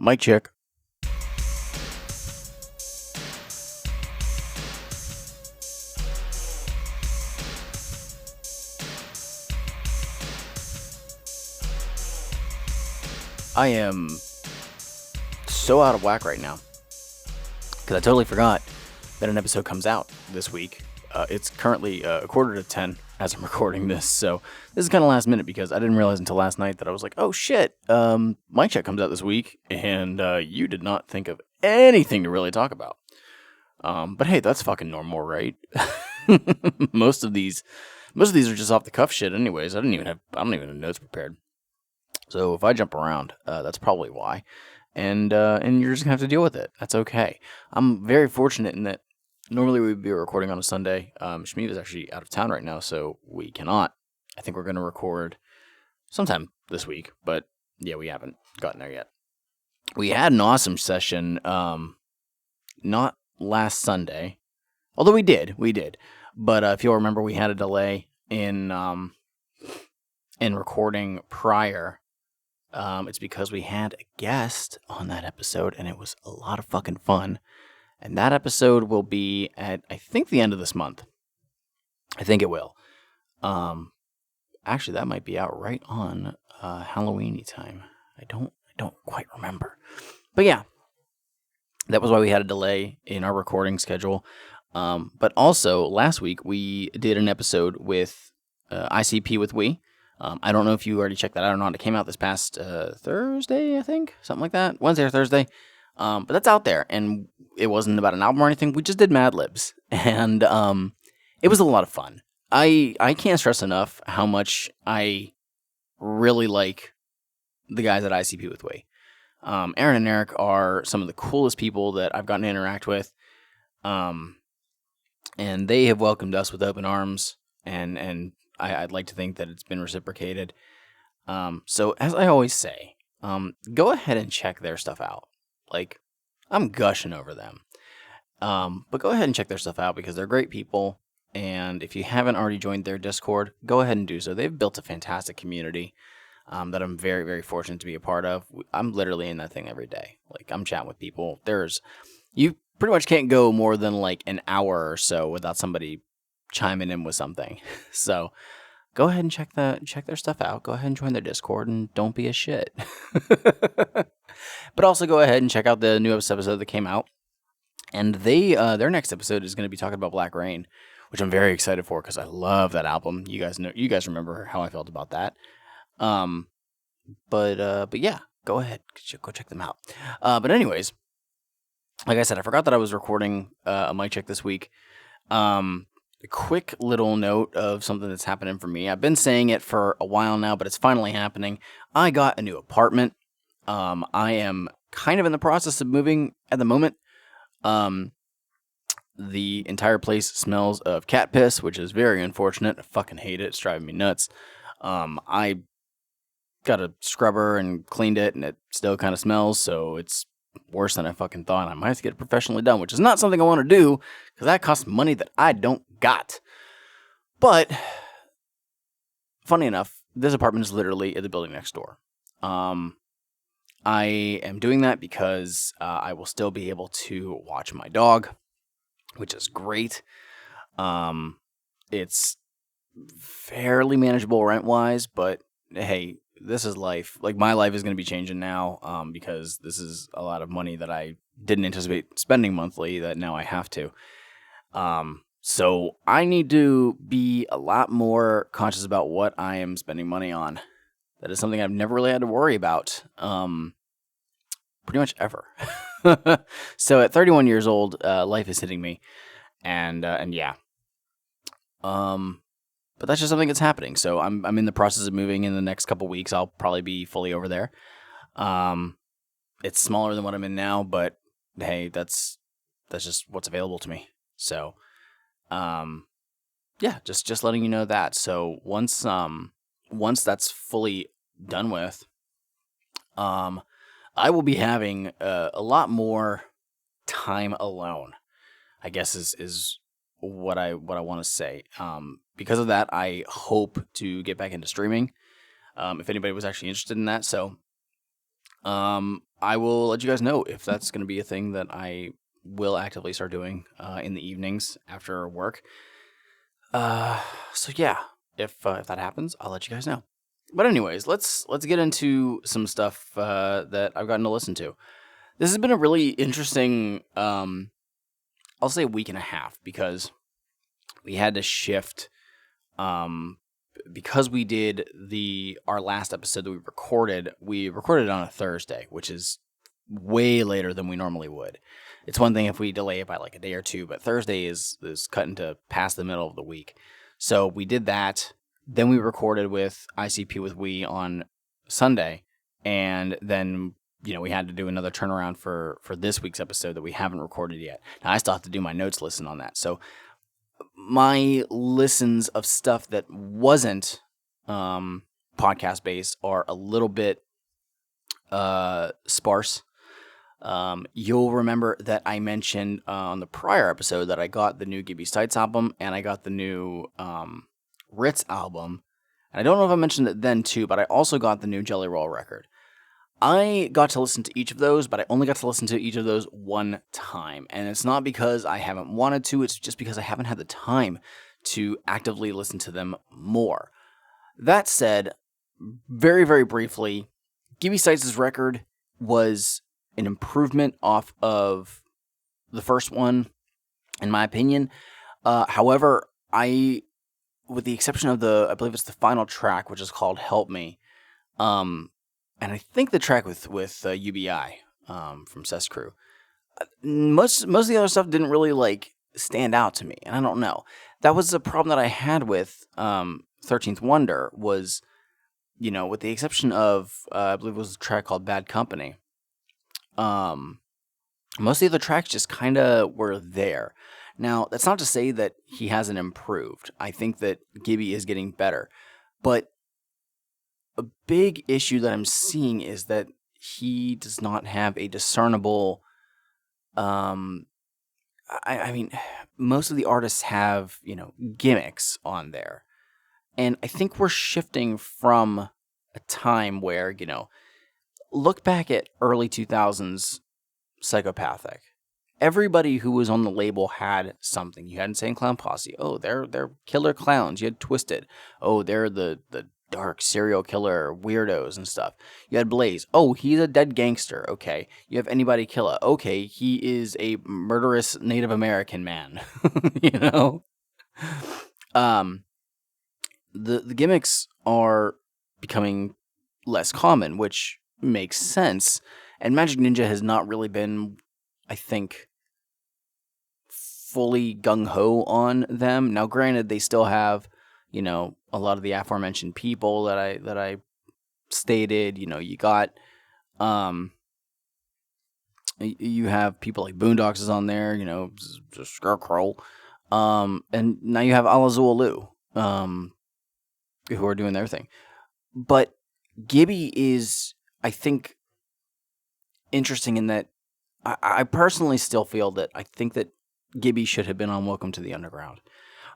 Mic check. I am so out of whack right now because I totally forgot that an episode comes out this week. It's currently a quarter to 10 as I'm recording this, so this is kind of last minute because I didn't realize until last night that I was like, oh shit, Mic Check comes out this week, and you did not think of anything to really talk about. But hey, that's fucking normal, right? Most of these are just off the cuff shit anyways. I don't even have notes prepared. So if I jump around, that's probably why. And you're just going to have to deal with it. That's okay. I'm very fortunate in that normally we'd be recording on a Sunday. Shmeev is actually out of town right now, so we cannot. I think we're going to record sometime this week, but yeah, we haven't gotten there yet. We had an awesome session, not last Sunday, although we did. But if you'll remember, we had a delay in recording prior. It's because we had a guest on that episode, and it was a lot of fucking fun. And that episode will be at, I think, the end of this month. I think it will. Actually, that might be out right on Halloween-y time. I don't quite remember. But yeah, that was why we had a delay in our recording schedule. But also, last week, we did an episode with ICP with We. I don't know if you already checked that out or not. It came out this past Thursday, I think. Something like that. Wednesday or Thursday. But that's out there. And it wasn't about an album or anything. We just did Mad Libs. And it was a lot of fun. I can't stress enough how much I really like the guys at ICP with We. Aaron and Eric are some of the coolest people that I've gotten to interact with. And they have welcomed us with open arms. And I'd like to think that it's been reciprocated. So, as I always say, go ahead and check their stuff out. Like, I'm gushing over them. But go ahead and check their stuff out because they're great people. And if you haven't already joined their Discord, go ahead and do so. They've built a fantastic community that I'm very, very fortunate to be a part of. I'm literally in that thing every day. Like, I'm chatting with people. You pretty much can't go more than like an hour or so without somebody chiming in with something. So go ahead and check their stuff out. Go ahead and join their Discord and don't be a shit. But also go ahead and check out the newest episode that came out. And their next episode is going to be talking about Black Rain, which I'm very excited for because I love that album. You guys remember how I felt about that. But yeah, go ahead, go check them out. But anyways, like I said, I forgot that I was recording a mic check this week. A quick little note of something that's happening for me. I've been saying it for a while now, but it's finally happening. I got a new apartment. I am kind of in the process of moving at the moment. The entire place smells of cat piss, which is very unfortunate. I fucking hate it. It's driving me nuts. I got a scrubber and cleaned it, and it still kind of smells, so it's worse than I fucking thought. I might have to get it professionally done, which is not something I want to do because that costs money that I don't got. But funny enough, this apartment is literally at the building next door. I am doing that because I will still be able to watch my dog, which is great. It's fairly manageable rent-wise, but hey, this is life. Like, my life is going to be changing now because this is a lot of money that I didn't anticipate spending monthly that now I have to. So I need to be a lot more conscious about what I am spending money on. That is something I've never really had to worry about pretty much ever. So at 31 years old, life is hitting me. And yeah. But that's just something that's happening. So I'm in the process of moving in the next couple weeks. I'll probably be fully over there. It's smaller than what I'm in now, but hey, that's just what's available to me. So, yeah, just letting you know that. So once that's fully done with, I will be having a lot more time alone, I guess is what I want to say. Because of that, I hope to get back into streaming. If anybody was actually interested in that, so I will let you guys know if that's going to be a thing that I will actively start doing in the evenings after work. So yeah, if that happens, I'll let you guys know. But anyways, let's get into some stuff that I've gotten to listen to. This has been a really interesting, I'll say week and a half, because we had to shift, because we did our last episode that we recorded it on a Thursday, which is way later than we normally would. It's one thing if we delay it by like a day or two, but Thursday is cut into past the middle of the week. So we did that. Then we recorded with ICP with We on Sunday, and then we had to do another turnaround for this week's episode that we haven't recorded yet. Now I still have to do my notes listen on that. So my listens of stuff that wasn't podcast based are a little bit sparse. You'll remember that I mentioned on the prior episode that I got the new Gibby Stites album and I got the new Ritz album. And I don't know if I mentioned it then too, but I also got the new Jelly Roll record. I got to listen to each of those, but I only got to listen to each of those one time. And it's not because I haven't wanted to, it's just because I haven't had the time to actively listen to them more. That said, very, very briefly, Gibby Stites' record was an improvement off of the first one, in my opinion. However, with the exception of I believe it's the final track, which is called Help Me, and I think the track with UBI from Cess Crew, most of the other stuff didn't really stand out to me, and I don't know. That was a problem that I had with 13th Wonder was, with the exception of I believe it was a track called Bad Company. Most of the other tracks just kind of were there. Now, that's not to say that he hasn't improved. I think that Gibby is getting better. But a big issue that I'm seeing is that he does not have a discernible... I mean, most of the artists have, gimmicks on there. And I think we're shifting from a time where, look back at early 2000s Psychopathic. Everybody who was on the label had something. You had Insane Clown Posse. Oh, they're killer clowns. You had Twisted. Oh, they're the dark serial killer weirdos and stuff. You had Blaze. Oh, he's a dead gangster. Okay. You have Anybody Killer. Okay, he is a murderous Native American man. The gimmicks are becoming less common, which makes sense. And Magic Ninja has not really been, I think, fully gung-ho on them. Now, granted, they still have, a lot of the aforementioned people that I stated. You got, you have people like Boondocks is on there, just Scarecrow. And now you have Alazualu, who are doing their thing. But Gibby is, I think, interesting in that I personally still feel that I think that Gibby should have been on Welcome to the Underground.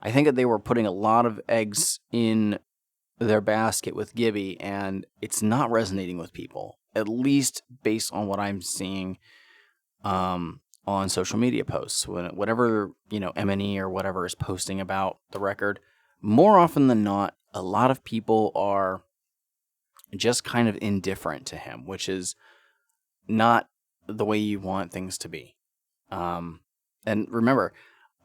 I think that they were putting a lot of eggs in their basket with Gibby, and it's not resonating with people, at least based on what I'm seeing on social media posts. Whatever, M&E or whatever is posting about the record, more often than not, a lot of people are just kind of indifferent to him, which is not the way you want things to be. And remember,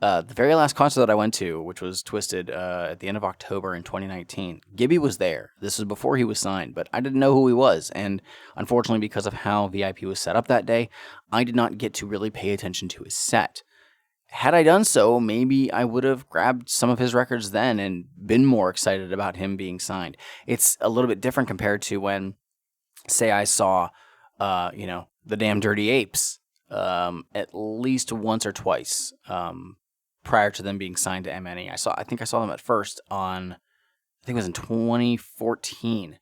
the very last concert that I went to, which was Twisted at the end of October in 2019, Gibby was there. This was before he was signed, but I didn't know who he was. And unfortunately, because of how VIP was set up that day, I did not get to really pay attention to his set. Had I done so, maybe I would have grabbed some of his records then and been more excited about him being signed. It's a little bit different compared to when, say, I saw, the Damn Dirty Apes at least once or twice prior to them being signed to M&E. I think I saw them at first I think it was in 2014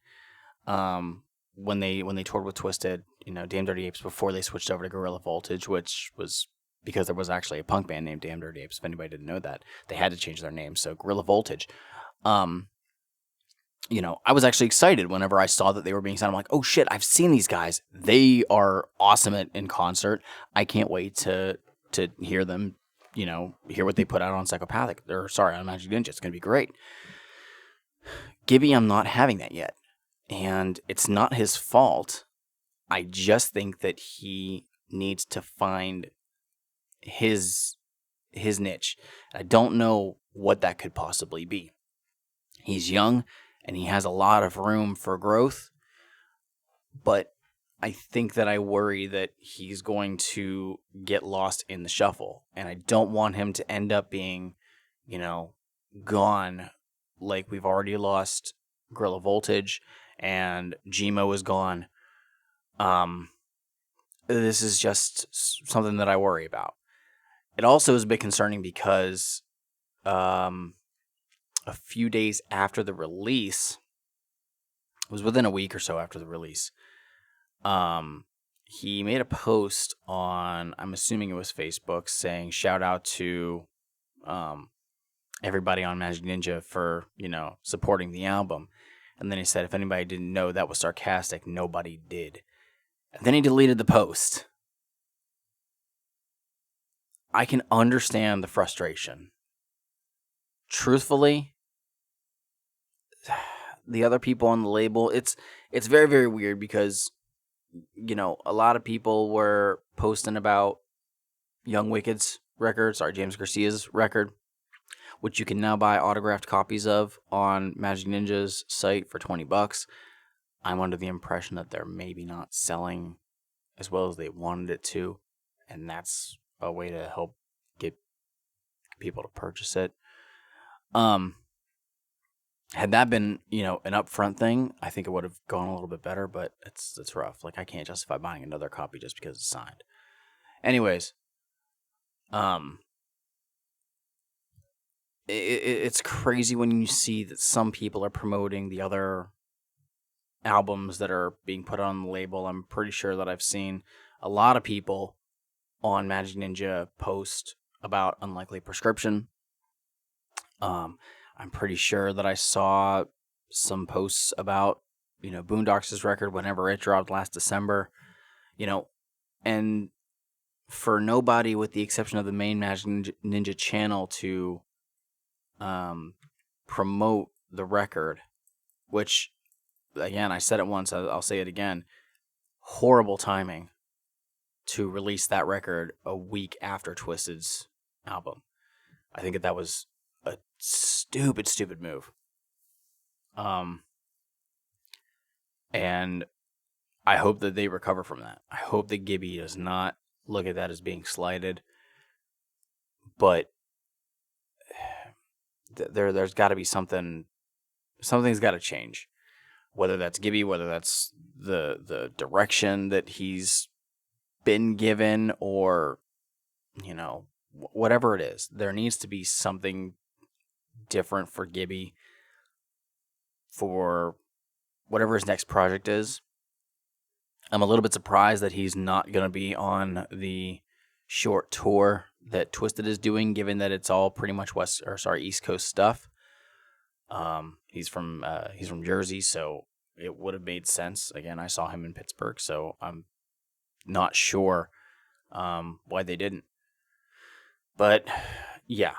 when they toured with Twisted, Damn Dirty Apes, before they switched over to Gorilla Voltage, which was because there was actually a punk band named Damn Dirty Apes. If anybody didn't know that, they had to change their name. So Gorilla Voltage. I was actually excited whenever I saw that they were being signed. I'm like, oh shit, I've seen these guys. They are awesome in concert. I can't wait to hear them, hear what they put out on Psychopathic. On Magic Ninja. It's going to be great. Gibby, I'm not having that yet. And it's not his fault. I just think that he needs to find his niche. I don't know what that could possibly be. He's young and he has a lot of room for growth, but I think that I worry that he's going to get lost in the shuffle, and I don't want him to end up being, gone like we've already lost Gorilla Voltage and Gmo is gone. This is just something that I worry about. It also is a bit concerning because a few days after the release, it was within a week or so after the release, he made a post on, I'm assuming it was Facebook, saying shout out to everybody on Magic Ninja for, supporting the album. And then he said, if anybody didn't know that was sarcastic, nobody did. And then he deleted the post. I can understand the frustration. Truthfully, the other people on the label, it's very, very weird because, a lot of people were posting about Young Wicked's record, James Garcia's record, which you can now buy autographed copies of on Magic Ninja's site for $20. I'm under the impression that they're maybe not selling as well as they wanted it to, and that's a way to help get people to purchase it. Had that been, an upfront thing, I think it would have gone a little bit better, but it's rough. Like, I can't justify buying another copy just because it's signed. Anyways, it's crazy when you see that some people are promoting the other albums that are being put on the label. I'm pretty sure that I've seen a lot of people on Magic Ninja post about Unlikely Prescription. I'm pretty sure that I saw some posts about, Boondocks' record whenever it dropped last December, and for nobody with the exception of the main Magic Ninja channel to promote the record, which, again, I said it once, I'll say it again, horrible timing to release that record a week after Twisted's album. I think that was a stupid move. And I hope that they recover from that. I hope that Gibby does not look at that as being slighted. But there's got to be something. Something's got to change. Whether that's Gibby, whether that's the direction that he's been given, or, whatever it is, there needs to be something different for Gibby for whatever his next project is. I'm a little bit surprised that he's not going to be on the short tour that Twisted is doing, given that it's all pretty much East Coast stuff. He's from Jersey, so it would have made sense. Again, I saw him in Pittsburgh, so I'm not sure why they didn't. But yeah,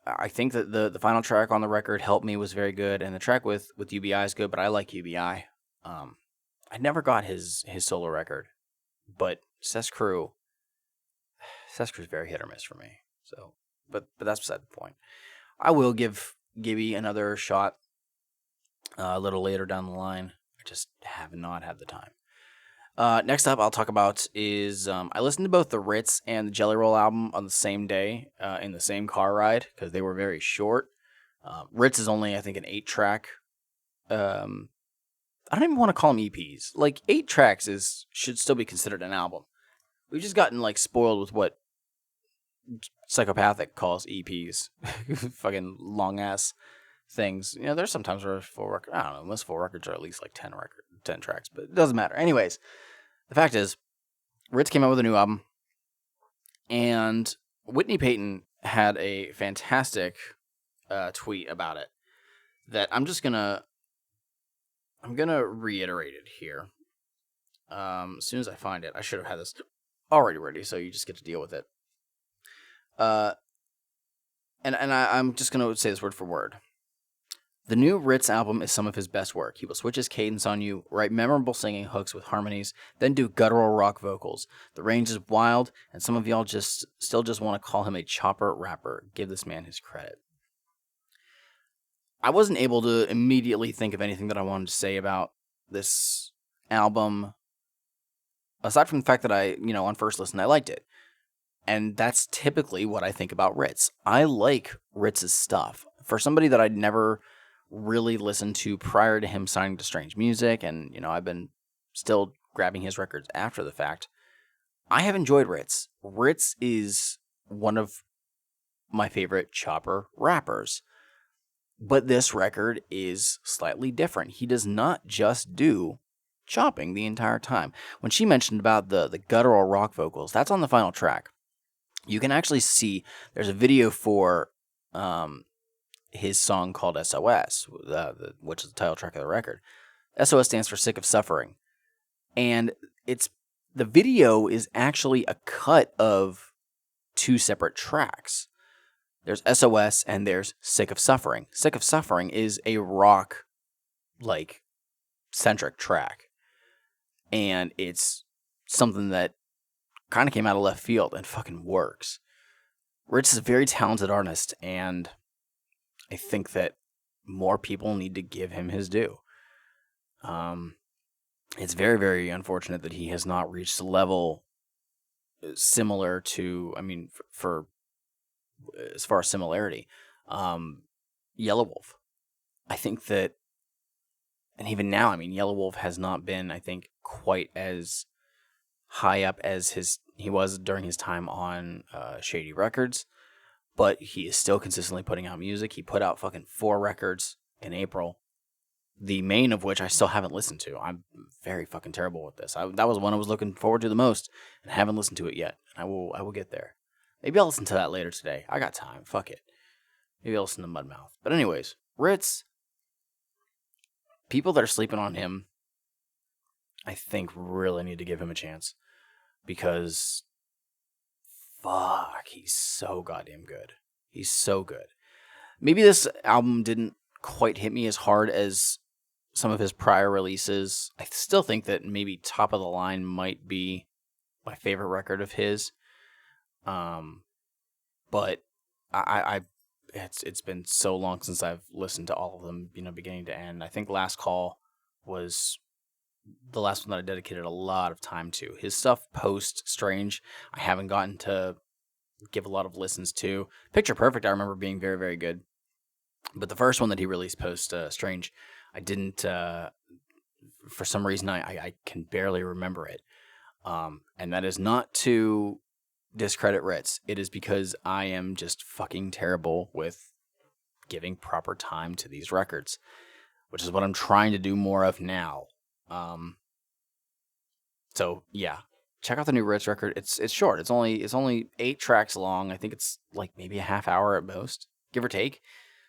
I think that the final track on the record, Help Me, was very good, and the track with UBI is good, but I like UBI. I never got his solo record, but Cess Crew's very hit or miss for me. So, but that's beside the point. I will give Gibby another shot a little later down the line. I just have not had the time. Next up, I'll talk about is I listened to both the Ritz and the Jelly Roll album on the same day in the same car ride because they were very short. Ritz is only, I think, an 8-track. I don't even want to call them EPs. Like, 8 tracks should still be considered an album. We've just gotten spoiled with what Psychopathic calls EPs. Fucking long ass things. There's sometimes where full record. I don't know. Most full records are at least 10 tracks, but it doesn't matter. Anyways, the fact is, Ritz came out with a new album, and Whitney Payton had a fantastic tweet about it that I'm just gonna I'm gonna reiterate it here. As soon as I find it, I should have had this already ready, so you just get to deal with it. I'm just gonna say this word for word. The new Ritz album is some of his best work. He will switch his cadence on you, write memorable singing hooks with harmonies, then do guttural rock vocals. The range is wild, and some of y'all still just want to call him a chopper rapper. Give this man his credit. I wasn't able to immediately think of anything that I wanted to say about this album, aside from the fact that on first listen, I liked it. And that's typically what I think about Ritz. I like Ritz's stuff. For somebody that I'd never really listened to prior to him signing to Strange Music, and, I've been still grabbing his records after the fact, I have enjoyed Ritz. Ritz is one of my favorite chopper rappers. But this record is slightly different. He does not just do chopping the entire time. When she mentioned about the guttural rock vocals, that's on the final track. You can actually see there's a video for his song called SOS, which is the title track of the record. SOS stands for Sick of Suffering. And the video is actually a cut of two separate tracks. There's SOS and there's Sick of Suffering. Sick of Suffering is a rock, centric track. And it's something that kind of came out of left field and fucking works. Ritz is a very talented artist, and I think that more people need to give him his due. It's very, very unfortunate that he has not reached a level similar to, for as far as similarity, Yelawolf. I think that, and even now, Yelawolf has not been, I think, quite as high up as he was during his time on Shady Records, but he is still consistently putting out music. He put out fucking 4 records in April, the main of which I still haven't listened to. I'm very fucking terrible with this. That was one I was looking forward to the most, and I haven't listened to it yet. And I will get there. Maybe I'll listen to that later today. I got time. Fuck it. Maybe I'll listen to Mudmouth. But anyways, Ritz, people that are sleeping on him, I think really need to give him a chance. Because, fuck, he's so goddamn good. He's so good. Maybe this album didn't quite hit me as hard as some of his prior releases. I still think that maybe Top of the Line might be my favorite record of his. But it's been so long since I've listened to all of them, beginning to end. I think Last Call was the last one that I dedicated a lot of time to. His stuff post Strange, I haven't gotten to give a lot of listens to. Picture Perfect, I remember being very, very good. But the first one that he released post Strange, I didn't, for some reason, I can barely remember it. And that is not to discredit Ritz. It is because I am just fucking terrible with giving proper time to these records, which is what I'm trying to do more of now. So yeah, check out the new Ritz record. It's short. It's only 8 tracks long. I think it's maybe a half hour at most, give or take.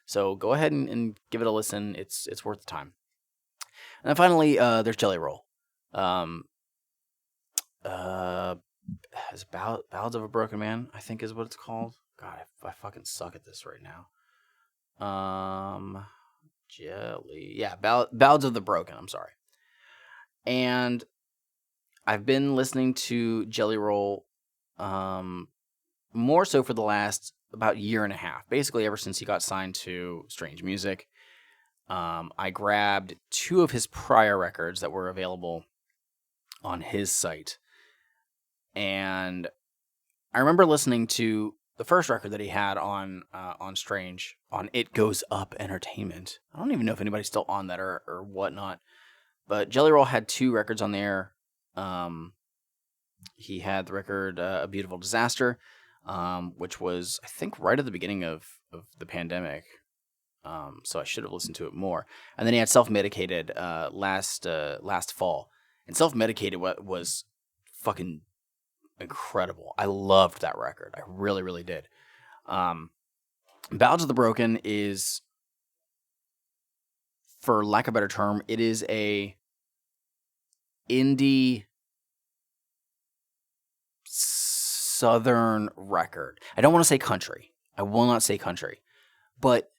So go ahead and give it a listen. It's worth the time. And then finally, there's Jelly Roll. It's Ballads of a Broken Man, I think is what it's called. God, I fucking suck at this right now. Jelly. Yeah, Ballads of the Broken, I'm sorry. And I've been listening to Jelly Roll more so for the last about year and a half. Basically, ever since he got signed to Strange Music. I grabbed 2 of his prior records that were available on his site. And I remember listening to the first record that he had on Strange, on It Goes Up Entertainment. I don't even know if anybody's still on that or whatnot. But Jelly Roll had 2 records on there. He had the record A Beautiful Disaster, which was, I think, right at the beginning of the pandemic. So I should have listened to it more. And then he had Self-Medicated last fall. And Self-Medicated was fucking incredible. I loved that record. I really, really did. Ballads of the Broken is for lack of a better term, it is a indie southern record. I don't want to say country. I will not say country. But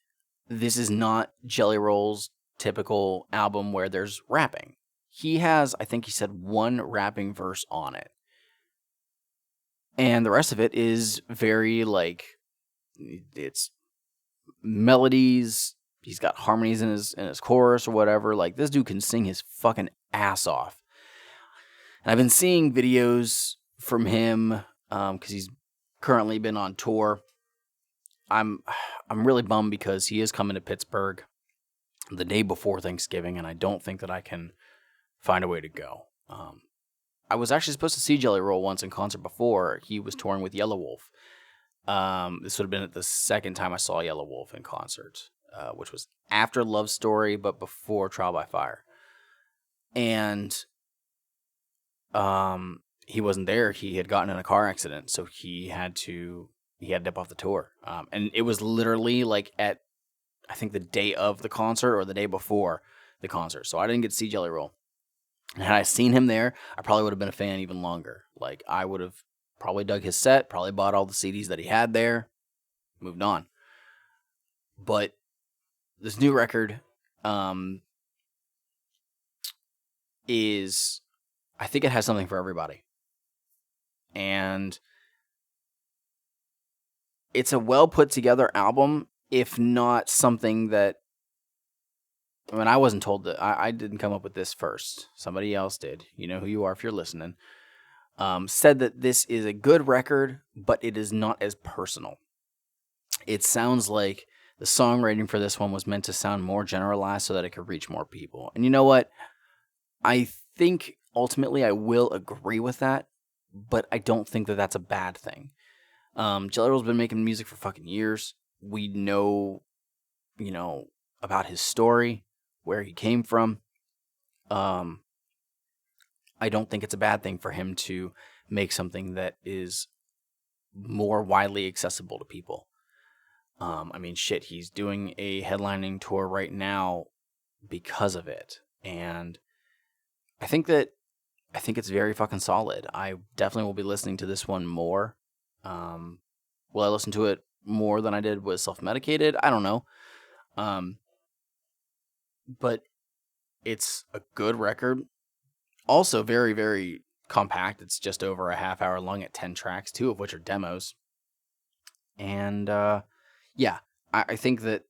this is not Jelly Roll's typical album where there's rapping. He has, I think he said, one rapping verse on it. And the rest of it is very, like, it's melodies. He's got harmonies in his chorus or whatever. Like, this dude can sing his fucking ass off. And I've been seeing videos from him because he's currently been on tour. I'm really bummed because he is coming to Pittsburgh the day before Thanksgiving, and I don't think that I can find a way to go. I was actually supposed to see Jelly Roll once in concert before. He was touring with Yellow Wolf. This would have been the second time I saw Yellow Wolf in concert, which was after Love Story, but before Trial by Fire. And he wasn't there. He had gotten in a car accident, so he had to dip off the tour. And it was literally like at, I think, the day of the concert or the day before the concert. So I didn't get to see Jelly Roll. And had I seen him there, I probably would have been a fan even longer. Like, I would have probably dug his set, probably bought all the CDs that he had there, moved on. But this new record is, I think it has something for everybody. And it's a well put together album, if not something that, I mean, I wasn't told that. I didn't come up with this first. Somebody else did. You know who you are if you're listening. Said that this is a good record, but it is not as personal. It sounds like the songwriting for this one was meant to sound more generalized so that it could reach more people. And you know what? I think ultimately I will agree with that, but I don't think that that's a bad thing. Jelly Roll's been making music for fucking years. We know, about his story, where he came from. I don't think it's a bad thing for him to make something that is more widely accessible to people. I mean, shit, he's doing a headlining tour right now because of it. And I think it's very fucking solid. I definitely will be listening to this one more. Will I listen to it more than I did with Self-Medicated? I don't know. But it's a good record. Also very, very compact. It's just over a half hour long at 10 tracks, 2 of which are demos. And yeah, I think that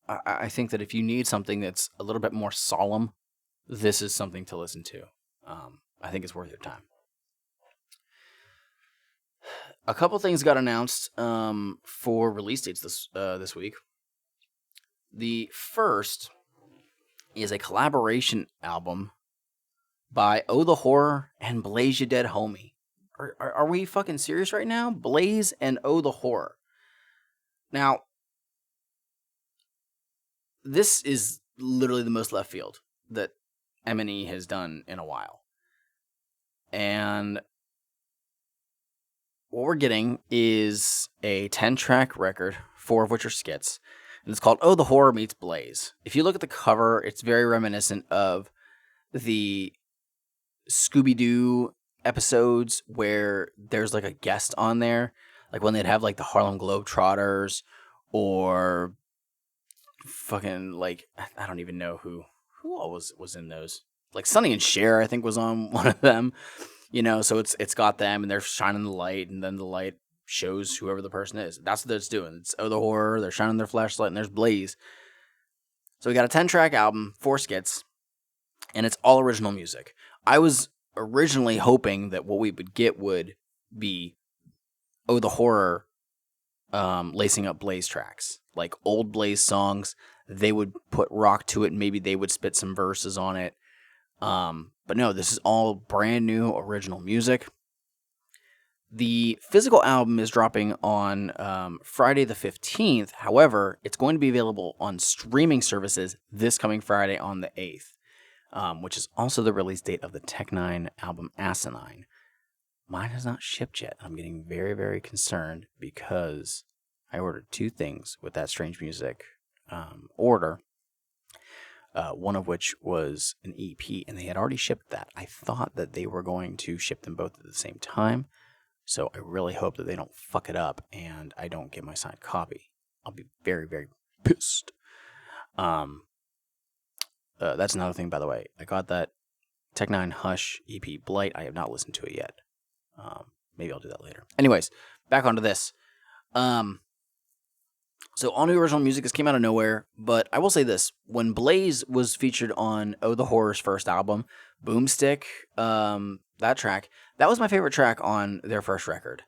if you need something that's a little bit more solemn, this is something to listen to. I think it's worth your time. A couple things got announced for release dates this week. The first is a collaboration album by Oh the Horror and Blaze Ya Dead Homie. Are we fucking serious right now? Blaze and Oh the Horror. Now, this is literally the most left field that M&E has done in a while. And what we're getting is a 10-track record, 4 of which are skits. And it's called Oh the Horror Meets Blaze. If you look at the cover, it's very reminiscent of the Scooby-Doo episodes where there's like a guest on there. Like when they'd have like the Harlem Globetrotters or fucking like, I don't even know who all was in those. Like Sonny and Cher, I think, was on one of them. So it's got them and they're shining the light, and then the light shows whoever the person is. That's what it's doing. It's Oh the Horror, they're shining their flashlight, and there's Blaze. So we got a 10-track album, 4 skits, and it's all original music. I was originally hoping that what we would get would be Oh the Horror lacing up Blaze tracks. Like old Blaze songs, they would put rock to it, and maybe they would spit some verses on it. But no, this is all brand new original music. The physical album is dropping on Friday the 15th. However, it's going to be available on streaming services this coming Friday on the 8th, which is also the release date of the Tech Nine album Asinine. Mine has not shipped yet. I'm getting very, very concerned because I ordered 2 things with that Strange Music order. one of which was an EP, and they had already shipped that. I thought that they were going to ship them both at the same time, so I really hope that they don't fuck it up and I don't get my signed copy. I'll be very, very pissed. That's another thing, by the way. I got that Tech Nine Hush EP Blight. I have not listened to it yet. Maybe I'll do that later. Anyways, back onto this. So all new original music, this came out of nowhere, but I will say this. When Blaze was featured on Oh the Horror's first album, Boomstick, that track, that was my favorite track on their first record.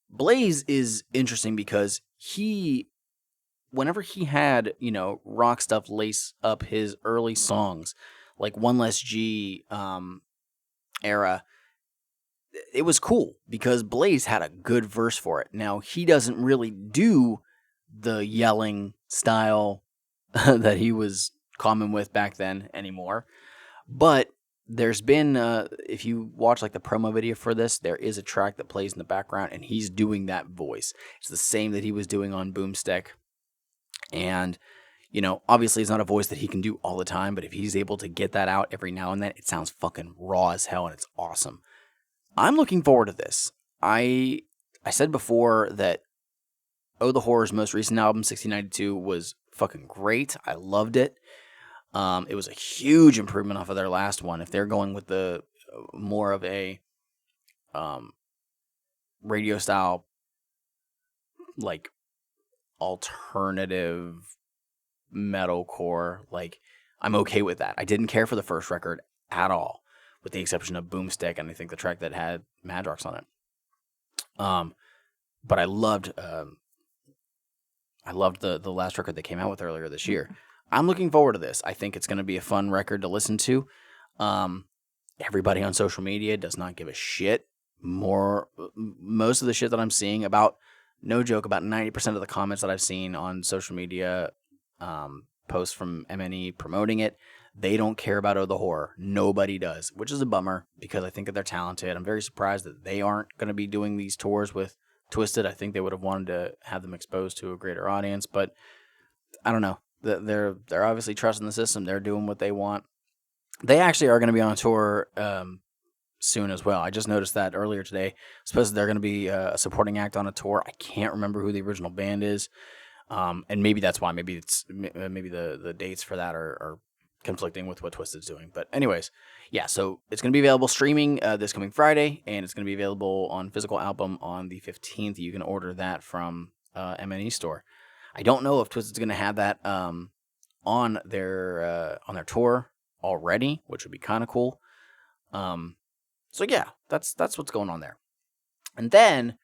Blaze is interesting because whenever he had, rock stuff lace up his early songs, like One Less G era, it was cool because Blaze had a good verse for it. Now, he doesn't really do the yelling style that he was common with back then anymore. But there's been, if you watch like the promo video for this, there is a track that plays in the background and he's doing that voice. It's the same that he was doing on Boomstick. And, obviously it's not a voice that he can do all the time, but if he's able to get that out every now and then, it sounds fucking raw as hell and it's awesome. I'm looking forward to this. I said before that Oh the Horror's most recent album, 1692, was fucking great. I loved it. It was a huge improvement off of their last one. If they're going with the more of a radio style, like alternative metalcore, like I'm okay with that. I didn't care for the first record at all, with the exception of Boomstick and I think the track that had Madrox on it. But I loved the last record they came out with earlier this year. I'm looking forward to this. I think it's going to be a fun record to listen to. Everybody on social media does not give a shit. Most of the shit that I'm seeing, about, no joke, about 90% of the comments that I've seen on social media, posts from MNE promoting it, they don't care about Oh the Horror. Nobody does, which is a bummer because I think that they're talented. I'm very surprised that they aren't going to be doing these tours with Twisted. I think they would have wanted to have them exposed to a greater audience, but I don't know. They're obviously trusting the system. They're doing what they want. They actually are going to be on a tour soon as well. I just noticed that earlier today. I suppose they're going to be a supporting act on a tour. I can't remember who the original band is, and maybe that's why. Maybe the dates for that are conflicting with what Twisted's doing. But anyways, yeah, so it's going to be available streaming this coming Friday, and it's going to be available on physical album on the 15th. You can order that from MNE store. I don't know if Twisted's going to have that on their tour already, which would be kind of cool. So yeah, that's what's going on there. And then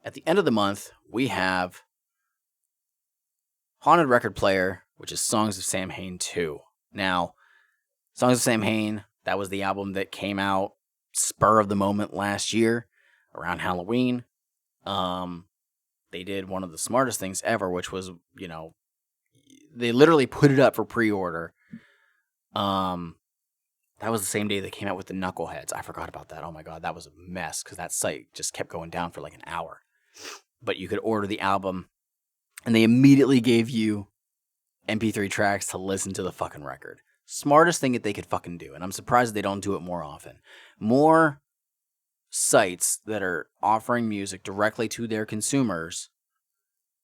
at the end of the month, we have Haunted Record Player, which is Songs of Samhain 2. Now, Songs of Samhain, that was the album that came out spur of the moment last year around Halloween. They did one of the smartest things ever, which was, they literally put it up for pre-order. That was the same day they came out with the Knuckleheads. I forgot about that. Oh my God, that was a mess because that site just kept going down for like an hour. But you could order the album and they immediately gave you MP3 tracks to listen to the fucking record. Smartest thing that they could fucking do. And I'm surprised they don't do it more often. More sites that are offering music directly to their consumers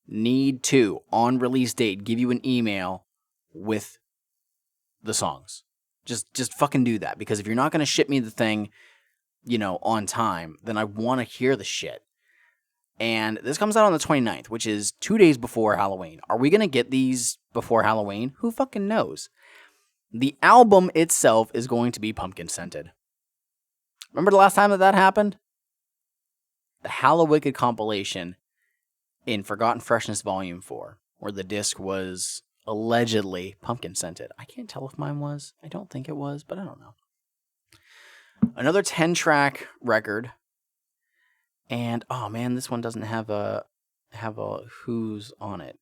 need to, on release date, give you an email with the songs. Just fucking do that. Because if you're not going to ship me the thing, on time, then I want to hear the shit. And this comes out on the 29th, which is 2 days before Halloween. Are we going to get these before Halloween? Who fucking knows? The album itself is going to be pumpkin scented. Remember the last time that happened? The Hallowicked compilation in Forgotten Freshness Volume 4, where the disc was allegedly pumpkin scented. I can't tell if mine was. I don't think it was, but I don't know. Another 10-track record. And, oh man, this one doesn't have a who's on it.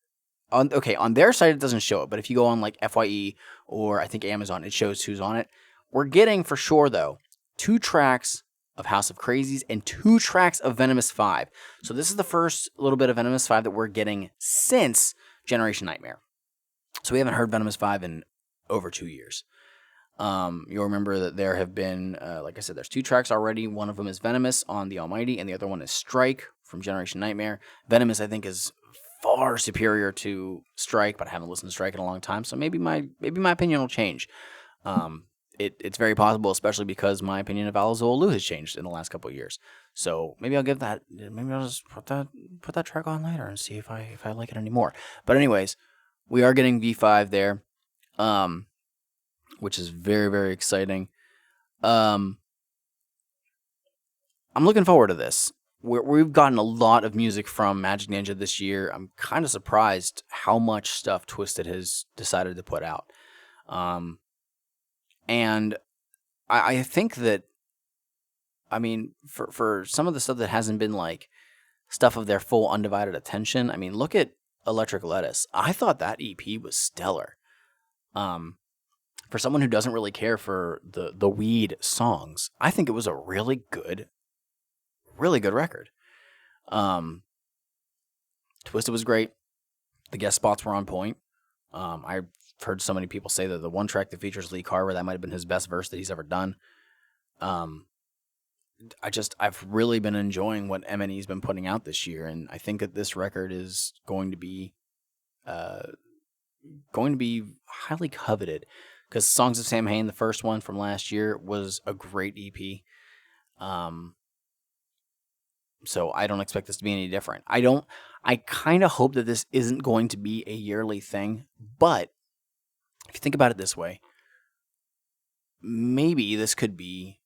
On their site it doesn't show it, but if you go on like FYE or I think Amazon, it shows who's on it. We're getting for sure though 2 tracks of House of Crazies and 2 tracks of Venomous 5. So this is the first little bit of Venomous 5 that we're getting since Generation Nightmare. So we haven't heard Venomous 5 in over 2 years. You'll remember that there have been, like I said, there's 2 tracks already. One of them is Venomous on The Almighty, and the other one is Strike from Generation Nightmare. Venomous, I think, is far superior to Strike, but I haven't listened to Strike in a long time, so maybe my opinion will change. It's very possible, especially because my opinion of Alazolu has changed in the last couple of years. So maybe I'll give that. Maybe I'll just put that track on later and see if I like it anymore. But anyways, we are getting V5 there, which is very, very exciting. I'm looking forward to this. We've gotten a lot of music from Magic Ninja this year. I'm kind of surprised how much stuff Twisted has decided to put out. And I think that, I mean, for some of the stuff that hasn't been like stuff of their full undivided attention, I mean, look at Electric Lettuce. I thought that EP was stellar. For someone who doesn't really care for the weed songs, I think it was a really good record. Twisted was great. The guest spots were on point. I've heard so many people say that the one track that features Lee Carver, that might have been his best verse that he's ever done. I've really been enjoying what M&E's been putting out this year, and I think that this record is going to be highly coveted, because Songs of Sam Hain, the first one from last year, was a great EP. So I don't expect this to be any different. I kind of hope that this isn't going to be a yearly thing, but if you think about it this way, maybe this could be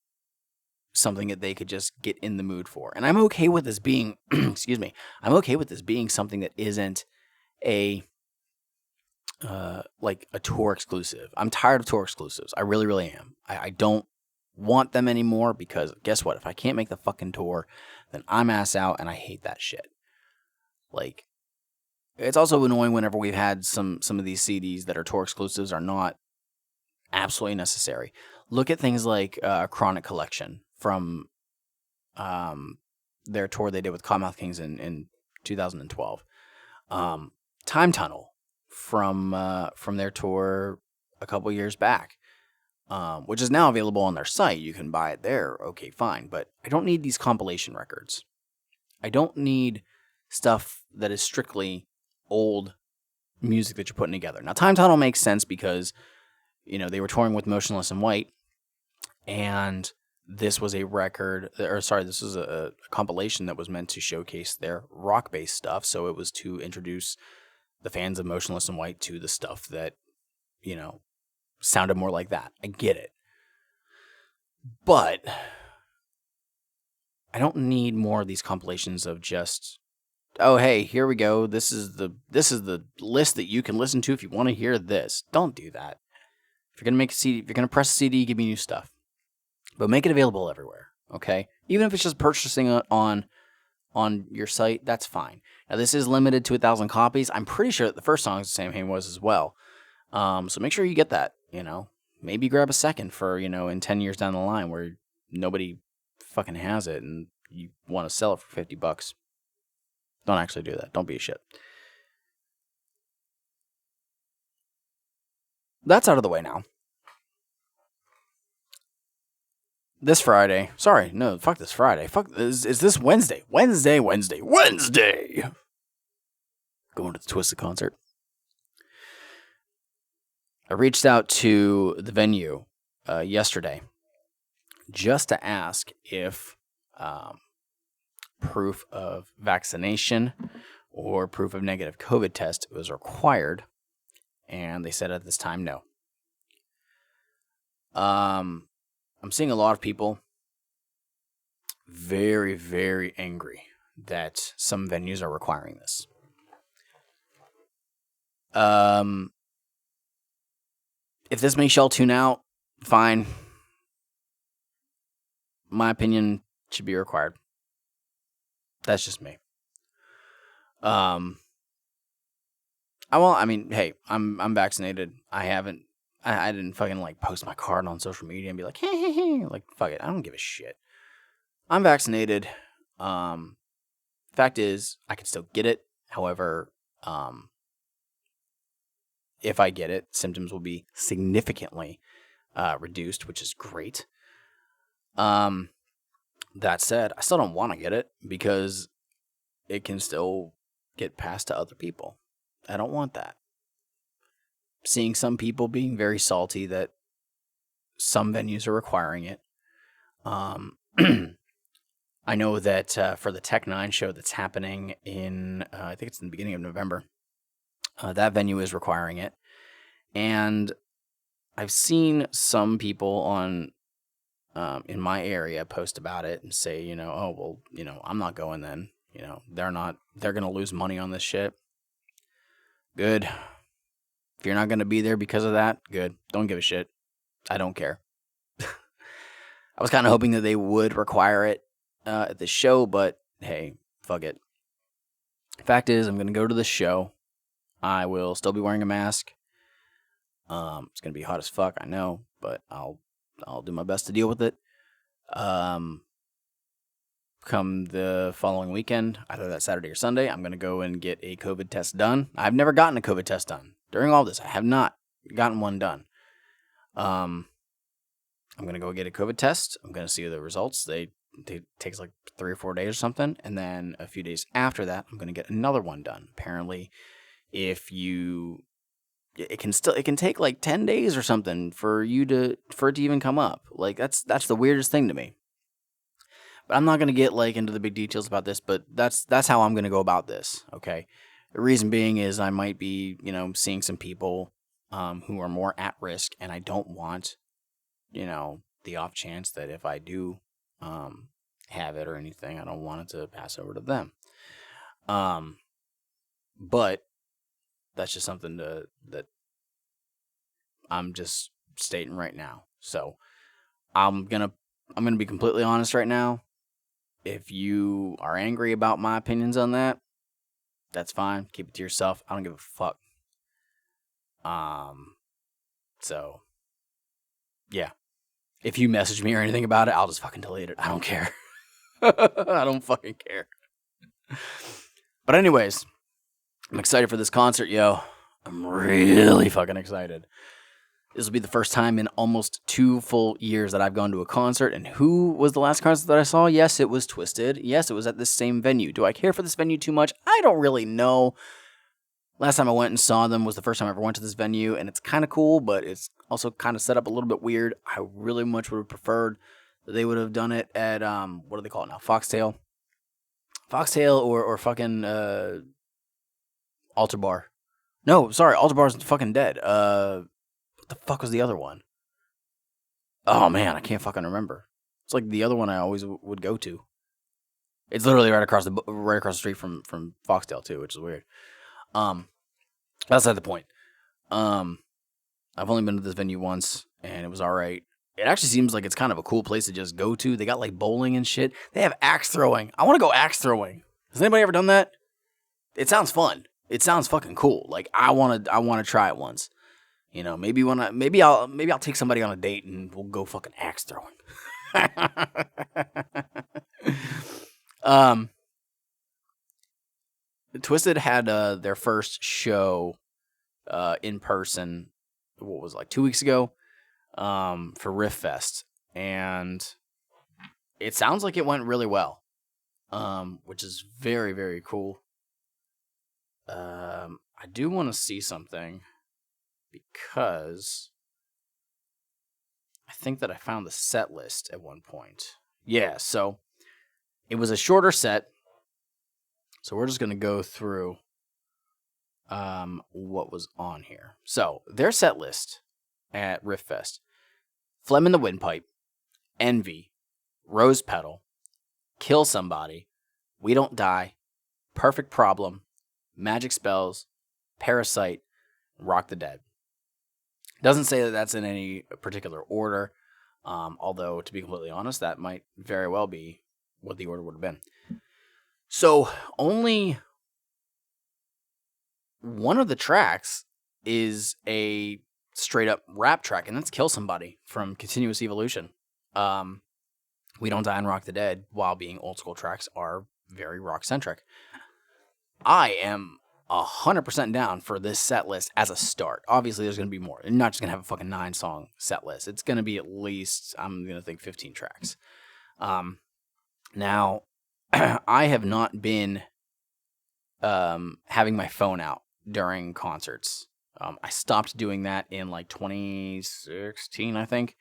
something that they could just get in the mood for. And I'm okay with this being, excuse me, I'm okay with this being something that isn't a, like a tour exclusive. I'm tired of tour exclusives. I really, really am. I don't want them anymore, because guess what? If I can't make the fucking tour, then I'm ass out, and I hate that shit. Like, it's also annoying whenever we've had some of these CDs that are tour exclusives are not absolutely necessary. Look at things like Chronic Collection from their tour they did with Cottonmouth Kings in 2012. Time Tunnel from their tour a couple years back, which is now available on their site. You can buy it there. Okay, fine. But I don't need these compilation records. I don't need stuff that is strictly old music that you're putting together. Now, Time Tunnel makes sense because, they were touring with Motionless in White, and this was a this was a compilation that was meant to showcase their rock-based stuff, so it was to introduce the fans of Motionless in White to the stuff that, sounded more like that. I get it. But I don't need more of these compilations of just, oh, hey, here we go. This is the list that you can listen to if you want to hear this. Don't do that. If you're going to make a CD, if you're going to press a CD, give me new stuff. But make it available everywhere, okay? Even if it's just purchasing it on your site, that's fine. Now, this is limited to 1,000 copies. I'm pretty sure that the first Songs of Sam Hain was as well. So make sure you get that, Maybe grab a second for, in 10 years down the line where nobody fucking has it and you want to sell it for $50. Don't actually do that. Don't be a shit. That's out of the way now. This Friday. Sorry, no, fuck this Friday. Is this Wednesday? Wednesday! Going to the Twisted concert. I reached out to the venue yesterday just to ask if proof of vaccination or proof of negative COVID test was required, and they said at this time no. I'm seeing a lot of people very, very angry that some venues are requiring this. If this makes y'all tune out, fine. My opinion should be required. That's just me. Hey, I'm vaccinated. I didn't fucking post my card on social media and be like, hey, fuck it. I don't give a shit. I'm vaccinated. Fact is, I can still get it. However, if I get it, symptoms will be significantly reduced, which is great. That said, I still don't want to get it because it can still get passed to other people. I don't want that. Seeing some people being very salty that some venues are requiring it. I know that for the Tech 9 show that's happening in, I think it's in the beginning of November, that venue is requiring it. And I've seen some people on in my area post about it and say, oh, well, I'm not going then. They're going to lose money on this shit. Good. If you're not going to be there because of that, good. Don't give a shit. I don't care. I was kind of hoping that they would require it at the show, but hey, fuck it. Fact is, I'm going to go to the show. I will still be wearing a mask. It's going to be hot as fuck, I know, but I'll do my best to deal with it. Come the following weekend, either that Saturday or Sunday, I'm going to go and get a COVID test done. I've never gotten a COVID test done. During all this, I have not gotten one done. I'm going to go get a COVID test. I'm going to see the results. They takes like 3 or 4 days or something. And then a few days after that, I'm going to get another one done. Apparently, it can take like 10 days or something for it to even come up. Like that's the weirdest thing to me. But I'm not going to get like into the big details about this, but that's how I'm going to go about this, okay? The reason being is I might be, seeing some people who are more at risk, and I don't want, the off chance that if I do have it or anything, I don't want it to pass over to them. But that's just something that I'm just stating right now. So I'm gonna be completely honest right now. If you are angry about my opinions on that, that's fine. Keep it to yourself. I don't give a fuck. So yeah. If you message me or anything about it, I'll just fucking delete it. I don't care. I don't fucking care. But anyways, I'm excited for this concert, yo. I'm really fucking excited. This will be the first time in almost 2 full years that I've gone to a concert. And who was the last concert that I saw? Yes, it was Twisted. Yes, it was at this same venue. Do I care for this venue too much? I don't really know. Last time I went and saw them was the first time I ever went to this venue. And it's kind of cool, but it's also kind of set up a little bit weird. I really much would have preferred that they would have done it at, what do they call it now? Foxtail. Foxtail or fucking Altar Bar. No, sorry, Altar Bar's fucking dead. What the fuck was the other one? Oh man, I can't fucking remember. It's like the other one I always would go to. It's literally right across the street from Foxtail too, which is weird. That's not the point. I've only been to this venue once, and it was all right. It actually seems like it's kind of a cool place to just go to. They got like bowling and shit. They have axe throwing. I want to go axe throwing. Has anybody ever done that? It sounds fun. It sounds fucking cool. Like I want to try it once. Maybe I'll take somebody on a date and we'll go fucking axe throwing. Twisted had their first show in person. What was it, like 2 weeks ago? For Riff Fest, and it sounds like it went really well, which is very, very cool. I do want to see something because I think that I found the set list at one point. Yeah, so it was a shorter set, so we're just going to go through what was on here. So their set list at Riff Fest: Phlegm in the Windpipe, Envy, Rose Petal, Kill Somebody, We Don't Die, Perfect Problem, Magic Spells, Parasite, Rock the Dead. Doesn't say that that's in any particular order, although, to be completely honest, that might very well be what the order would have been. So, only one of the tracks is a straight-up rap track, and that's Kill Somebody from Continuous Evolution. We Don't Die and Rock the Dead, while being old-school tracks, are very rock-centric. I am 100% down for this set list as a start. Obviously, there's going to be more. You're not just going to have a fucking 9-song set list. It's going to be at least, I'm going to think, 15 tracks. Now, I have not been having my phone out during concerts. I stopped doing that in like 2016, I think.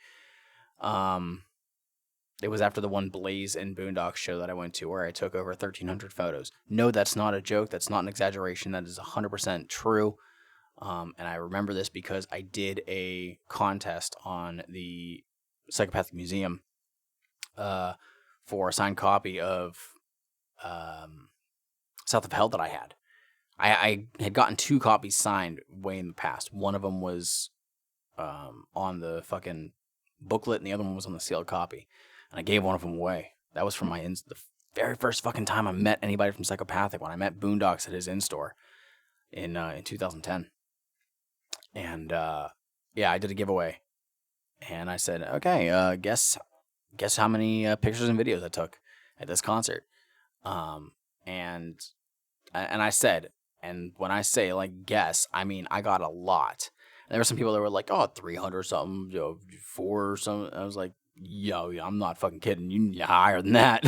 It was after the one Blaze and Boondocks show that I went to where I took over 1,300 photos. No, that's not a joke. That's not an exaggeration. That is 100% true. And I remember this because I did a contest on the Psychopathic Museum for a signed copy of South of Hell that I had. I had gotten 2 copies signed way in the past. One of them was on the fucking booklet, and the other one was on the sealed copy. And I gave one of them away. That was from the very first fucking time I met anybody from Psychopathic, when I met Boondocks at his in-store in 2010. And yeah, I did a giveaway. And I said, okay, guess how many pictures and videos I took at this concert. And I said, and when I say like guess, I mean I got a lot. And there were some people that were like, oh, 300 something, 4 or something. I was like, yo, I'm not fucking kidding. You're higher than that.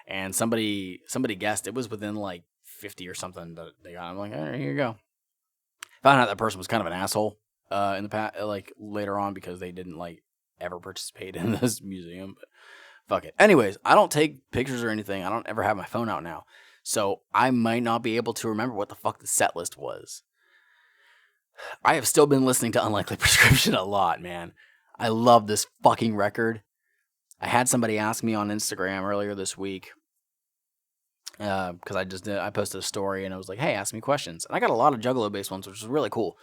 And somebody guessed it was within like 50 or something that they got. I'm like, all right, here you go. Found out that person was kind of an asshole in the past, like later on, because they didn't like ever participate in this museum. But fuck it. Anyways, I don't take pictures or anything. I don't ever have my phone out now. So I might not be able to remember what the fuck the set list was. I have still been listening to Unlikely Prescription a lot, man. I love this fucking record. I had somebody ask me on Instagram earlier this week, because I posted a story and I was like, hey, ask me questions. And I got a lot of Juggalo-based ones, which is really cool.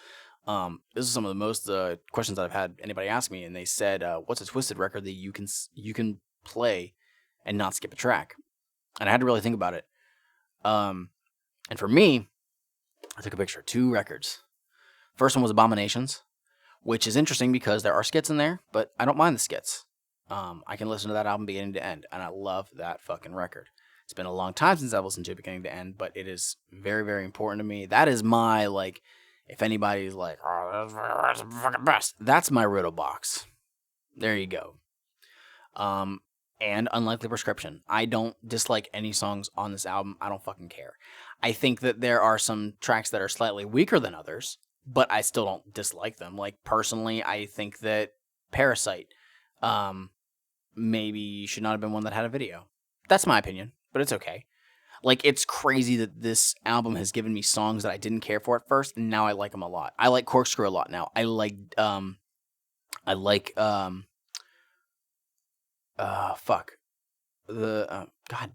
This is some of the most questions that I've had anybody ask me, and they said, what's a Twisted record that you can play and not skip a track? And I had to really think about it. And for me, I took a picture of 2 records. First one was Abominations, which is interesting because there are skits in there, but I don't mind the skits. I can listen to that album beginning to end, and I love that fucking record. It's been a long time since I've listened to it beginning to end, but it is very, very important to me. That is my, like, if anybody's like, oh, that's the fucking best, that's my riddle box. There you go. And Unlikely Prescription. I don't dislike any songs on this album. I don't fucking care. I think that there are some tracks that are slightly weaker than others, but I still don't dislike them. Like, personally, I think that Parasite maybe should not have been one that had a video. That's my opinion, but it's okay. Like, it's crazy that this album has given me songs that I didn't care for at first, and now I like them a lot. I like Corkscrew a lot now. I like God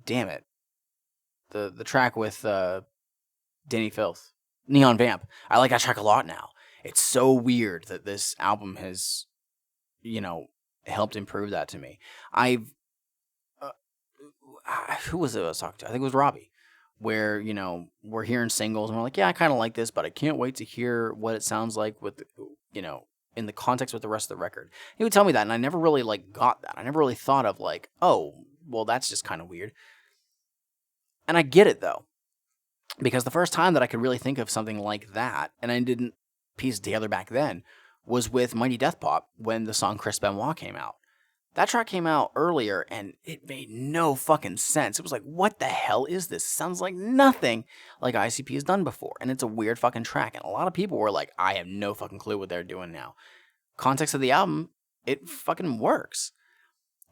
damn it. The track with Danny Filth, Neon Vamp. I like that track a lot now. It's so weird that this album has, helped improve that to me. Who was it I was talking to? I think it was Robbie, where, we're hearing singles and we're like, yeah, I kind of like this, but I can't wait to hear what it sounds like with, in the context with the rest of the record. He would tell me that, and I never really, got that. I never really thought of, oh, well, that's just kind of weird. And I get it, though, because the first time that I could really think of something like that, and I didn't piece it together back then, was with Mighty Death Pop when the song Chris Benoit came out. That track came out earlier, and it made no fucking sense. It was like, what the hell is this? It sounds like nothing like ICP has done before, and it's a weird fucking track, and a lot of people were like, I have no fucking clue what they're doing now. Context of the album, it fucking works.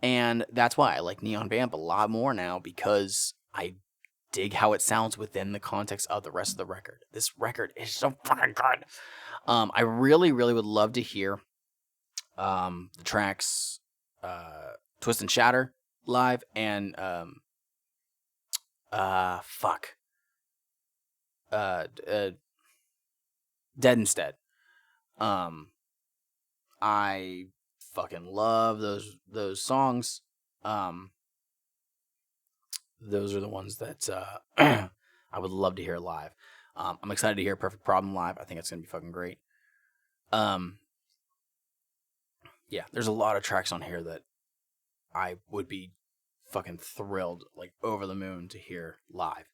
And that's why I like Neon Vamp a lot more now, because I dig how it sounds within the context of the rest of the record. This record is so fucking good. I really, really would love to hear the tracks Twist and Shatter live and Dead Instead. I fucking love those songs. Those are the ones that I would love to hear live. I'm excited to hear Perfect Problem live. I think it's gonna be fucking great. Yeah, there's a lot of tracks on here that I would be fucking thrilled, like over the moon, to hear live.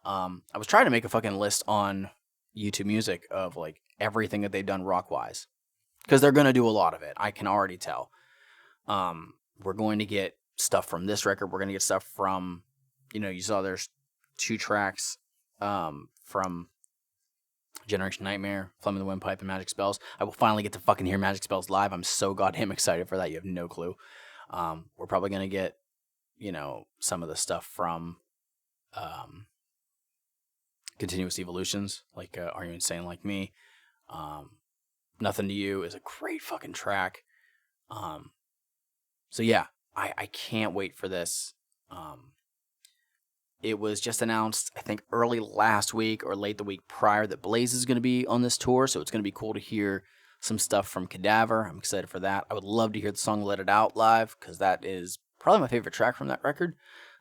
I was trying to make a fucking list on YouTube Music of like everything that they've done rock wise, because they're gonna do a lot of it. I can already tell. We're going to get stuff from this record. We're gonna get stuff from, you saw there's 2 tracks from Generation Nightmare, Flame of the Windpipe, and Magic Spells. I will finally get to fucking hear Magic Spells live. I'm so goddamn excited for that. You have no clue. We're probably gonna get, some of the stuff from Continuous Evolutions, like Are You Insane Like Me? Nothing to You is a great fucking track. So yeah, I can't wait for this. It was just announced, I think, early last week or late the week prior that Blaze is going to be on this tour, so it's going to be cool to hear some stuff from Cadaver. I'm excited for that. I would love to hear the song Let It Out live, because that is probably my favorite track from that record.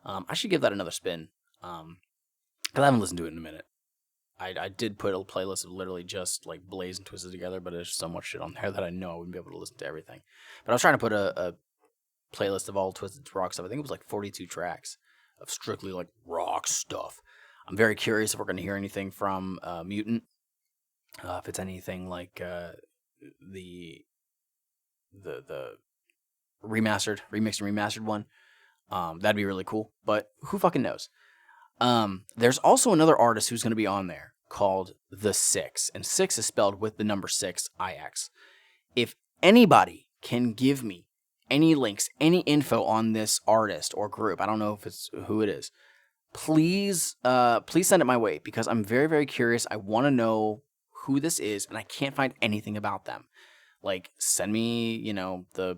I should give that another spin, because I haven't listened to it in a minute. I did put a playlist of literally just like Blaze and Twisted together, but there's so much shit on there that I know I wouldn't be able to listen to everything. But I was trying to put a playlist of all Twisted rock stuff. I think it was like 42 tracks of strictly like rock stuff. I'm very curious if we're going to hear anything from Mutant. If it's anything like the remixed and remastered one, that'd be really cool. But who fucking knows? There's also another artist who's going to be on there called The Six, and 6 is spelled with the number 6, IX. If anybody can give me any links, any info on this artist or group, I don't know if it's who it is, please send it my way, because I'm very, very curious. I want to know who this is, and I can't find anything about them. Like, send me, the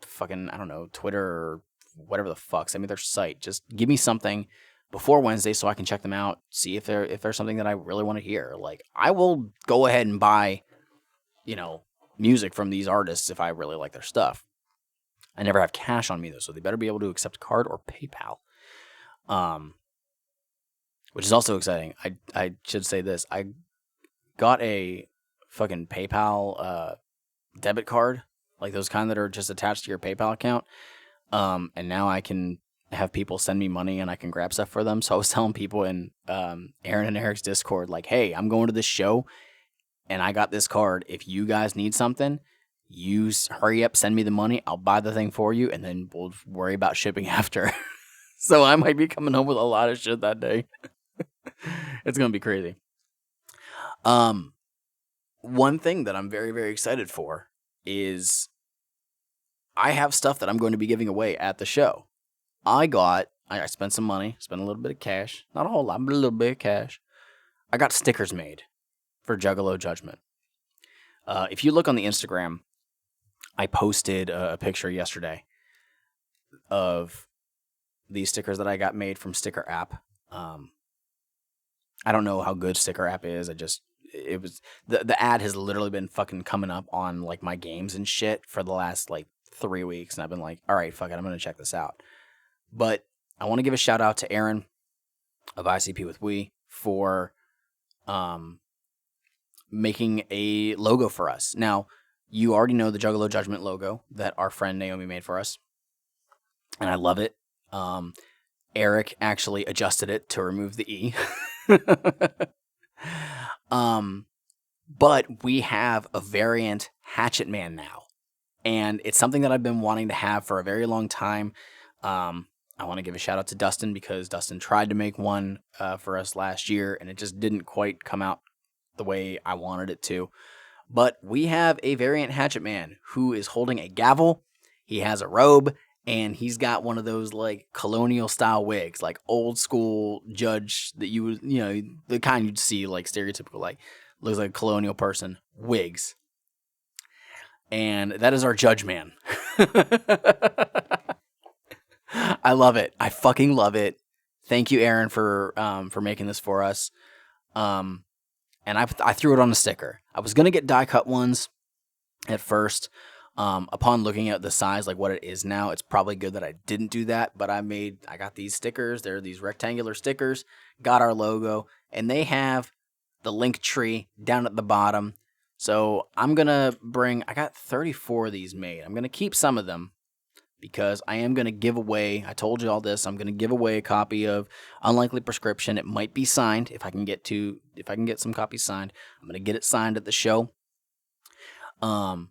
fucking, I don't know, Twitter or whatever the fuck. Send me their site. Just give me something before Wednesday so I can check them out, see if there's something that I really want to hear. Like, I will go ahead and buy, music from these artists if I really like their stuff. I never have cash on me, though, so they better be able to accept card or PayPal. Which is also exciting. I should say this. I got a fucking PayPal debit card, like those kind that are just attached to your PayPal account. And now I can have people send me money and I can grab stuff for them. So I was telling people in Aaron and Eric's Discord, like, hey, I'm going to this show and I got this card. If you guys need something, you hurry up, send me the money. I'll buy the thing for you, and then we'll worry about shipping after. So I might be coming home with a lot of shit that day. It's going to be crazy. One thing that I'm very, very excited for is I have stuff that I'm going to be giving away at the show. I spent some money, spent a little bit of cash. Not a whole lot, but a little bit of cash. I got stickers made for Juggalo Judgment. If you look on the Instagram, I posted a picture yesterday of these stickers that I got made from Sticker App. I don't know how good Sticker App is. It was the ad has literally been fucking coming up on like my games and shit for the last like 3 weeks, and I've been like, all right, fuck it, I'm gonna check this out. But I want to give a shout out to Aaron of ICP with We for making a logo for us. Now, you already know the Juggalo Judgment logo that our friend Naomi made for us, and I love it. Eric actually adjusted it to remove the E. But we have a variant Hatchet Man now, and it's something that I've been wanting to have for a very long time. I want to give a shout out to Dustin, because Dustin tried to make one for us last year, and it just didn't quite come out the way I wanted it to. But we have a variant Hatchet Man who is holding a gavel. He has a robe, and he's got one of those like colonial style wigs, like old school judge that you would, the kind you'd see like stereotypical, like looks like a colonial person wigs. And that is our Judge Man. I love it. I fucking love it. Thank you, Aaron, for making this for us. And I threw it on a sticker. I was gonna get die cut ones at first. Upon looking at the size, like what it is now, it's probably good that I didn't do that. But I got these stickers. They're these rectangular stickers. Got our logo, and they have the link tree down at the bottom. So I'm gonna I got 34 of these made. I'm gonna keep some of them. because I am going to give away, I told you all this, I'm going to give away a copy of Unlikely Prescription. It might be signed if I can get some copies signed. I'm going to get it signed at the show. And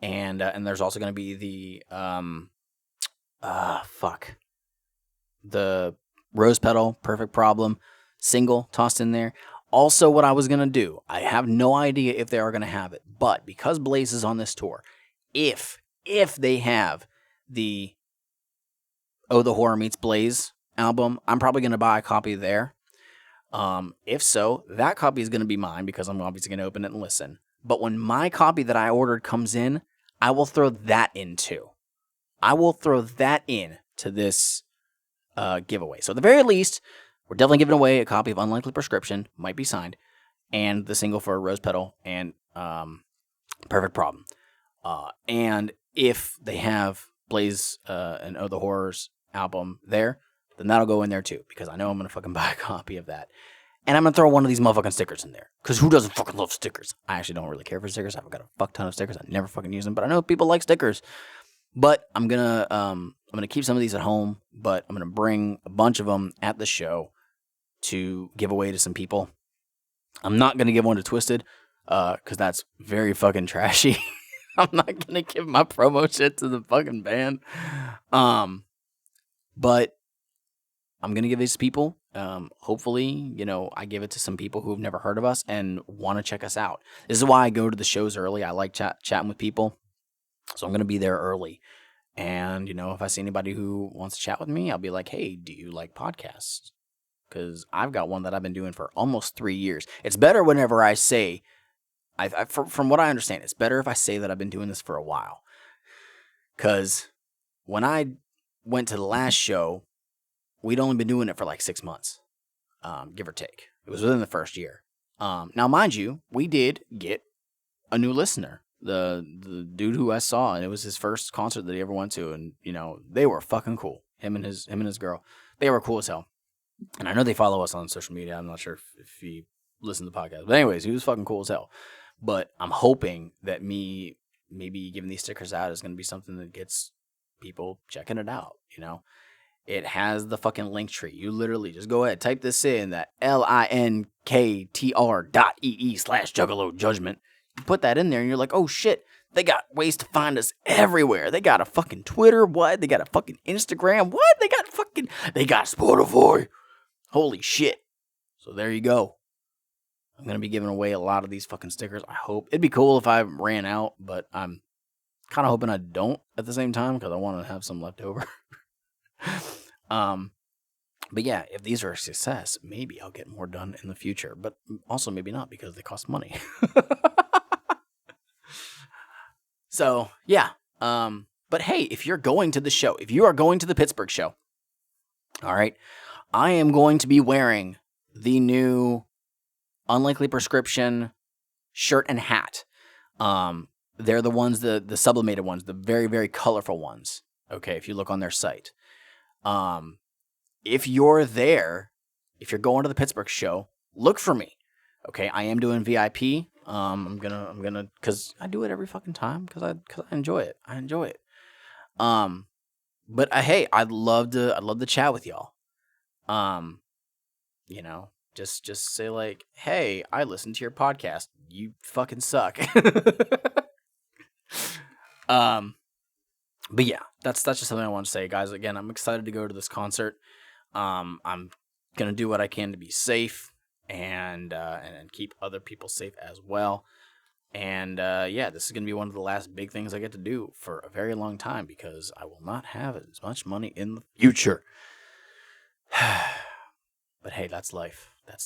there's also going to be the Rose Petal Perfect Problem single tossed in there. Also, what I was going to do, I have no idea if they are going to have it, but because Blaze is on this tour, if they have the Oh the Horror Meets Blaze album, I'm probably going to buy a copy there. If so, that copy is going to be mine because I'm obviously going to open it and listen. But when my copy that I ordered comes in, I will throw that in too. I will throw that in to this giveaway. So at the very least, we're definitely giving away a copy of Unlikely Prescription, might be signed, and the single for Rose Petal and Perfect Problem. And if they have Blaze and Oh the Horrors album there, then that'll go in there too, because I know I'm going to fucking buy a copy of that. And I'm going to throw one of these motherfucking stickers in there, because who doesn't fucking love stickers? I actually don't really care for stickers. I've got a fuck ton of stickers. I never fucking use them, but I know people like stickers. But I'm going to keep some of these at home, but I'm going to bring a bunch of them at the show to give away to some people. I'm not going to give one to Twisted, because that's very fucking trashy. I'm not going to give my promo shit to the fucking band. But I'm going to give these to people. Hopefully, I give it to some people who have never heard of us and want to check us out. This is why I go to the shows early. I like chatting with people. So I'm going to be there early. And, if I see anybody who wants to chat with me, I'll be like, hey, do you like podcasts? Because I've got one that I've been doing for almost 3 years. It's better whenever I say, from what I understand, it's better if I say that I've been doing this for a while. Because when I went to the last show, we'd only been doing it for like 6 months, give or take. It was within the first year. Now, mind you, we did get a new listener. The dude who I saw, and it was his first concert that he ever went to, and they were fucking cool. Him and his girl, they were cool as hell. And I know they follow us on social media. I'm not sure if he listened to the podcast, but anyways, he was fucking cool as hell. But I'm hoping that me maybe giving these stickers out is going to be something that gets people checking it out. It has the fucking link tree. You literally just go ahead, type this in, that linktr.ee/Juggalo Judgment. You put that in there and you're like, oh shit, they got ways to find us everywhere. They got a fucking Twitter, what? They got a fucking Instagram, what? They got Spotify. Holy shit. So there you go. I'm going to be giving away a lot of these fucking stickers. I hope. It'd be cool if I ran out, but I'm kind of hoping I don't at the same time, because I want to have some left over. But yeah, if these are a success, maybe I'll get more done in the future, but also maybe not, because they cost money. So yeah. But hey, if you're going to the show, if you are going to the Pittsburgh show, all right, I am going to be wearing the new Unlikely Prescription shirt and hat. They're the ones, the sublimated ones, the very, very colorful ones. Okay, if you look on their site. If you're there, if you're going to the Pittsburgh show, look for me. Okay, I am doing VIP. I'm gonna, cause I do it every fucking time, cause I enjoy it. But hey, I'd love to chat with y'all. Just say like, hey, I listened to your podcast. You fucking suck. But yeah, that's just something I want to say, guys. Again, I'm excited to go to this concert. I'm gonna do what I can to be safe and keep other people safe as well. And yeah, this is gonna be one of the last big things I get to do for a very long time, because I will not have as much money in the future. But hey, that's life. I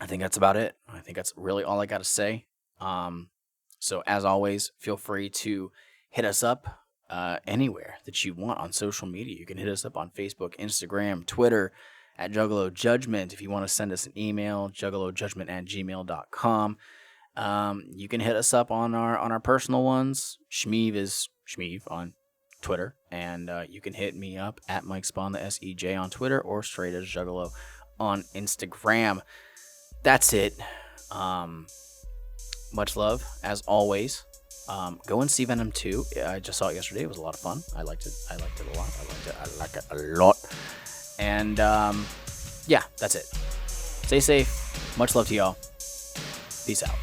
think that's about it. I think that's really all I got to say. So as always, feel free to hit us up anywhere that you want on social media. You can hit us up on Facebook, Instagram, Twitter, at Juggalo Judgment. If you want to send us an email, juggalojudgment@gmail.com. You can hit us up on our personal ones. Shmeev is Shmeev on Twitter, and you can hit me up at Mike Spawn, the SEJ on Twitter, or straight as Juggalo on Instagram. That's it. Much love, as always. Go and see Venom 2. I just saw it yesterday. It was a lot of fun. I liked it. I liked it a lot. I like it a lot. And yeah, that's it. Stay safe. Much love to y'all. Peace out.